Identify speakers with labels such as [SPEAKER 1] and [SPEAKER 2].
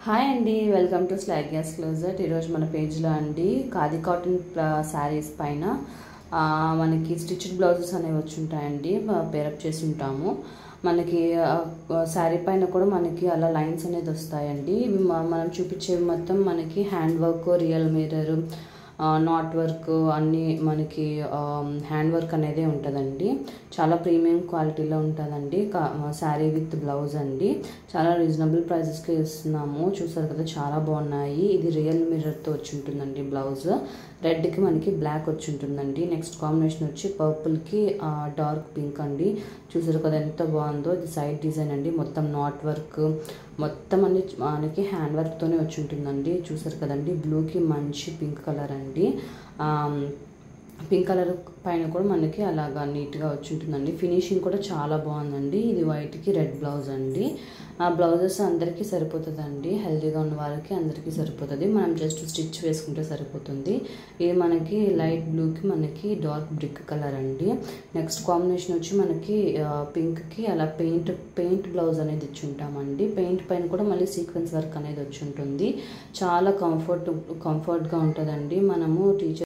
[SPEAKER 1] Hi అండి, welcome to slide gas closet. ఈరోజు మన పేజ్లో అండి ఖాదీ కాటన్ శారీస్ పైన మనకి స్టిచ్డ్ బ్లౌజెస్ అనేవి వచ్చి ఉంటాయండి. పేరప్ చేసి ఉంటాము. మనకి శారీ పైన కూడా మనకి అలా లైన్స్ అనేది వస్తాయండి. ఇవి మనం చూపించేవి మొత్తం మనకి hand work, real mirror, not work అన్నీ మనకి హ్యాండ్ వర్క్ అనేది ఉంటుందండి. చాలా ప్రీమియం క్వాలిటీలో ఉంటుందండి. శారీ విత్ బ్లౌజ్ అండి. చాలా రీజనబుల్ ప్రైజెస్కి ఇస్తున్నాము. చూసారు కదా, చాలా బాగున్నాయి. ఇది రియల్ మిర్రర్తో వచ్చి ఉంటుందండి. బ్లౌజ్ రెడ్కి మనకి బ్లాక్ వచ్చి ఉంటుందండి. నెక్స్ట్ కాంబినేషన్ వచ్చి పర్పుల్కి డార్క్ పింక్ అండి. చూసారు కదా ఎంత బాగుందో. ఇది సైడ్ డిజైన్ అండి. మొత్తం నాట్ వర్క్ మొత్తం అన్ని మనకి హ్యాండ్ వర్క్తోనే వచ్చి ఉంటుందండి. చూసారు కదండి, బ్లూకి మంచి పింక్ కలర్ అండి. పింక్ కలర్ పైన కూడా మనకి అలాగా నీట్గా వచ్చి ఉంటుందండి. ఫినిషింగ్ కూడా చాలా బాగుందండి. ఇది వైట్కి రెడ్ బ్లౌజ్ అండి. ఆ బ్లౌజెస్ అందరికీ సరిపోతుందండి. హెల్తీగా ఉన్న వాళ్ళకి అందరికీ సరిపోతుంది. మనం జస్ట్ స్టిచ్ వేసుకుంటే సరిపోతుంది. ఇది మనకి లైట్ బ్లూకి మనకి డార్క్ బ్రిక్ కలర్ అండి. నెక్స్ట్ కాంబినేషన్ వచ్చి మనకి పింక్కి అలా పెయింట్ బ్లౌజ్ అనేది ఇచ్చి ఉంటామండి. పెయింట్ పైన కూడా మళ్ళీ సీక్వెన్స్ వర్క్ అనేది వచ్చి ఉంటుంది. చాలా కంఫర్ట్గా ఉంటుందండి. మనము టీచర్